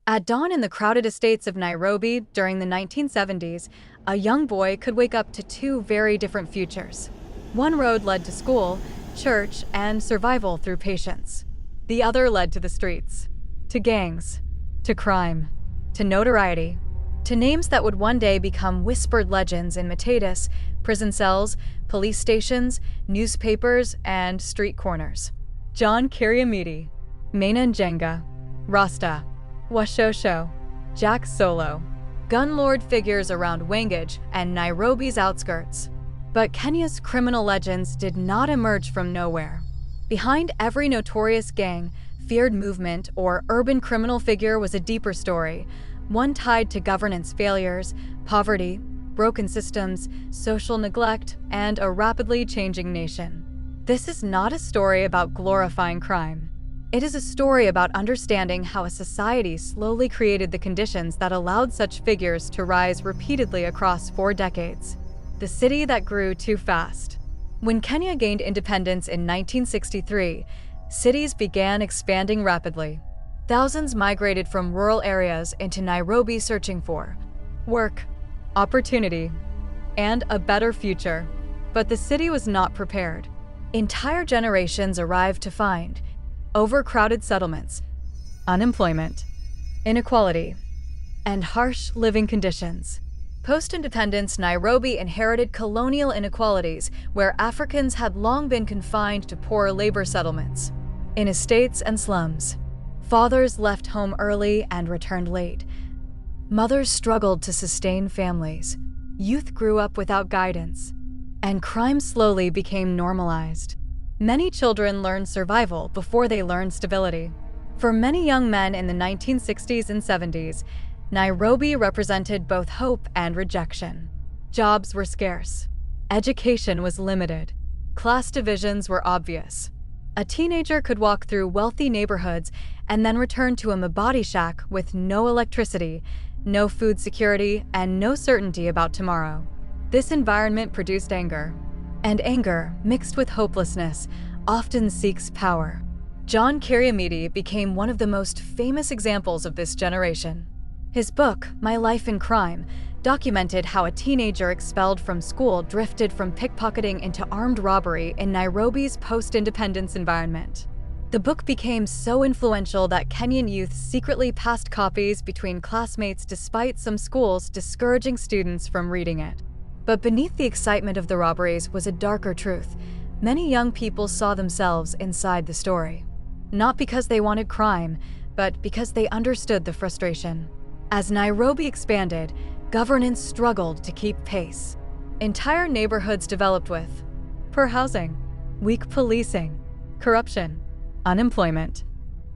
At dawn in the crowded estates of Nairobi during the 1970s, a young boy could wake up to two very different futures. One road led to school, church, and survival through patience. The other led to the streets, to gangs, to crime, to notoriety, to names that would one day become whispered legends in Matatus, prison cells, police stations, newspapers, and street corners. John Kiriamiti, Maina Njenga, Rasta, Washosho, Jack Solo, gun-lord figures around Wangige and Nairobi's outskirts. But Kenya's criminal legends did not emerge from nowhere. Behind every notorious gang, feared movement, or urban criminal figure was a deeper story, one tied to governance failures, poverty, broken systems, social neglect, and a rapidly changing nation. This is not a story about glorifying crime. It is a story about understanding how a society slowly created the conditions that allowed such figures to rise repeatedly across 4 decades. The city that grew too fast. When Kenya gained independence in 1963, cities began expanding rapidly. Thousands migrated from rural areas into Nairobi searching for work, opportunity, and a better future. But the city was not prepared. Entire generations arrived to find overcrowded settlements, unemployment, inequality, and harsh living conditions. Post-independence, Nairobi inherited colonial inequalities where Africans had long been confined to poor labor settlements. In estates and slums, fathers left home early and returned late. Mothers struggled to sustain families. Youth grew up without guidance, and crime slowly became normalized. Many children learned survival before they learned stability. For many young men in the 1960s and 70s, Nairobi represented both hope and rejection. Jobs were scarce. Education was limited. Class divisions were obvious. A teenager could walk through wealthy neighborhoods and then return to a mabati shack with no electricity, no food security, and no certainty about tomorrow. This environment produced anger. And anger, mixed with hopelessness, often seeks power. John Kiriamiti became one of the most famous examples of this generation. His book, My Life in Crime, documented how a teenager expelled from school drifted from pickpocketing into armed robbery in Nairobi's post-independence environment. The book became so influential that Kenyan youth secretly passed copies between classmates despite some schools discouraging students from reading it. But beneath the excitement of the robberies was a darker truth. Many young people saw themselves inside the story. Not because they wanted crime, but because they understood the frustration. As Nairobi expanded, governance struggled to keep pace. Entire neighborhoods developed with poor housing, weak policing, corruption, unemployment,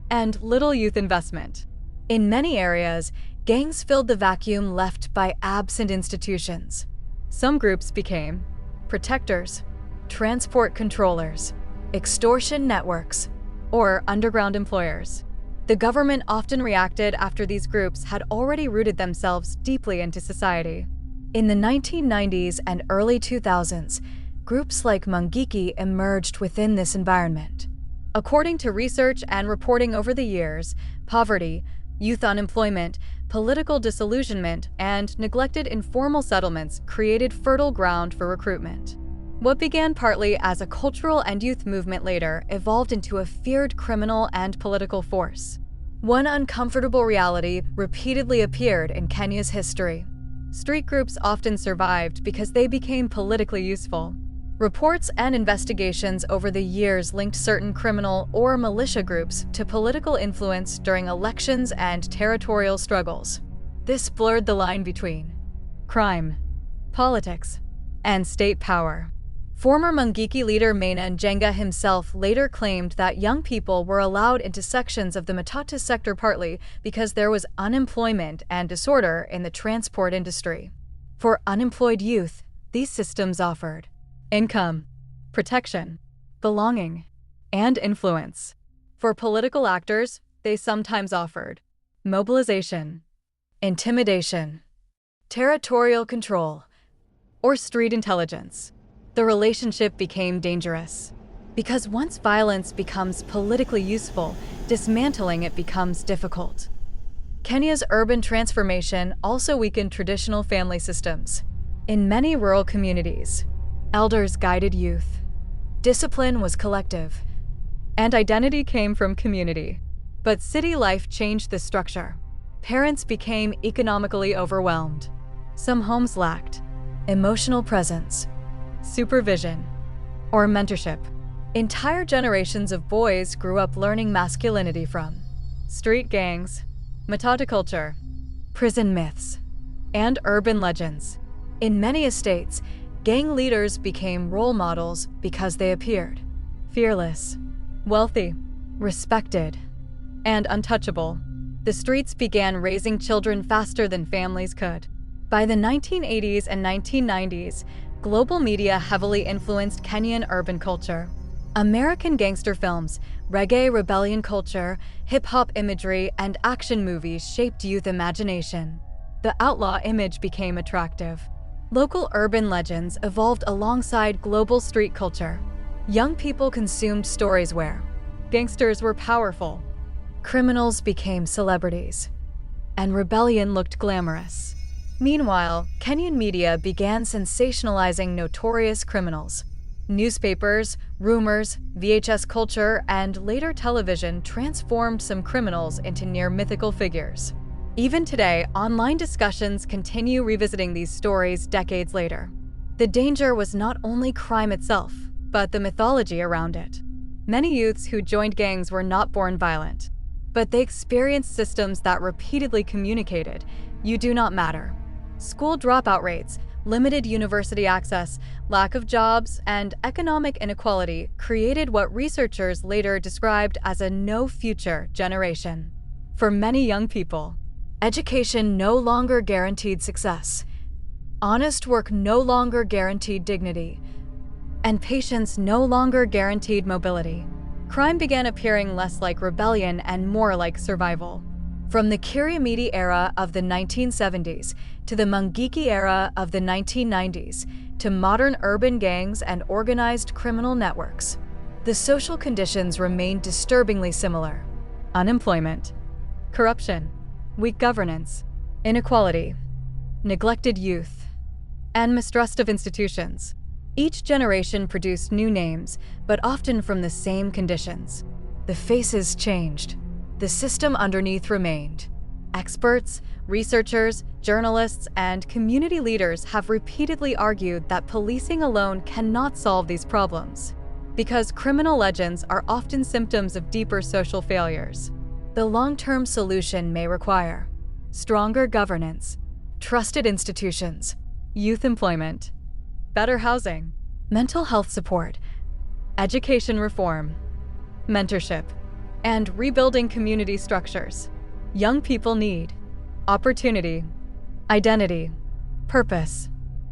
and little youth investment. In many areas, gangs filled the vacuum left by absent institutions. Some groups became protectors, transport controllers, extortion networks, or underground employers. The government often reacted after these groups had already rooted themselves deeply into society. In the 1990s and early 2000s, groups like Mungiki emerged within this environment. According to research and reporting over the years, poverty, youth unemployment, political disillusionment, and neglected informal settlements created fertile ground for recruitment. What began partly as a cultural and youth movement later evolved into a feared criminal and political force. One uncomfortable reality repeatedly appeared in Kenya's history. Street groups often survived because they became politically useful. Reports and investigations over the years linked certain criminal or militia groups to political influence during elections and territorial struggles. This blurred the line between crime, politics, and state power. Former Mungiki leader Maina Njenga himself later claimed that young people were allowed into sections of the Matatus sector partly because there was unemployment and disorder in the transport industry. For unemployed youth, these systems offered income, protection, belonging, and influence. For political actors, they sometimes offered mobilization, intimidation, territorial control, or street intelligence. The relationship became dangerous. Because once violence becomes politically useful, dismantling it becomes difficult. Kenya's urban transformation also weakened traditional family systems. In many rural communities, elders guided youth. Discipline was collective, and identity came from community. But city life changed the structure. Parents became economically overwhelmed. Some homes lacked emotional presence, supervision, or mentorship. Entire generations of boys grew up learning masculinity from street gangs, matata culture, prison myths, and urban legends. In many estates, gang leaders became role models because they appeared fearless, wealthy, respected, and untouchable. The streets began raising children faster than families could. By the 1980s and 1990s, global media heavily influenced Kenyan urban culture. American gangster films, reggae rebellion culture, hip-hop imagery, and action movies shaped youth imagination. The outlaw image became attractive. Local urban legends evolved alongside global street culture. Young people consumed stories where gangsters were powerful, criminals became celebrities, and rebellion looked glamorous. Meanwhile, Kenyan media began sensationalizing notorious criminals. Newspapers, rumors, VHS culture, and later television transformed some criminals into near-mythical figures. Even today, online discussions continue revisiting these stories decades later. The danger was not only crime itself, but the mythology around it. Many youths who joined gangs were not born violent, but they experienced systems that repeatedly communicated, "You do not matter." School dropout rates, limited university access, lack of jobs, and economic inequality created what researchers later described as a no-future generation. For many young people, education no longer guaranteed success, honest work no longer guaranteed dignity, and patience no longer guaranteed mobility. Crime began appearing less like rebellion and more like survival. From the Kiriamiti era of the 1970s to the Mungiki era of the 1990s to modern urban gangs and organized criminal networks, the social conditions remained disturbingly similar. Unemployment, corruption, weak governance, inequality, neglected youth, and mistrust of institutions. Each generation produced new names, but often from the same conditions. The faces changed. The system underneath remained. Experts, researchers, journalists, and community leaders have repeatedly argued that policing alone cannot solve these problems, because criminal legends are often symptoms of deeper social failures. The long-term solution may require stronger governance, trusted institutions, youth employment, better housing, mental health support, education reform, mentorship, and rebuilding community structures. Young people need opportunity, identity, purpose,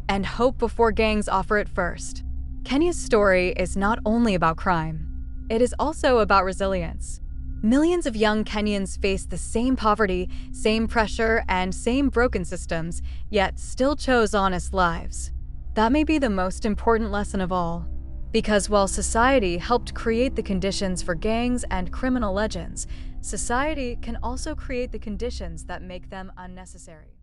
and hope before gangs offer it first. Kenya's story is not only about crime, it is also about resilience. Millions of young Kenyans face the same poverty, same pressure, and same broken systems, yet still chose honest lives. That may be the most important lesson of all. Because while society helped create the conditions for gangs and criminal legends, society can also create the conditions that make them unnecessary.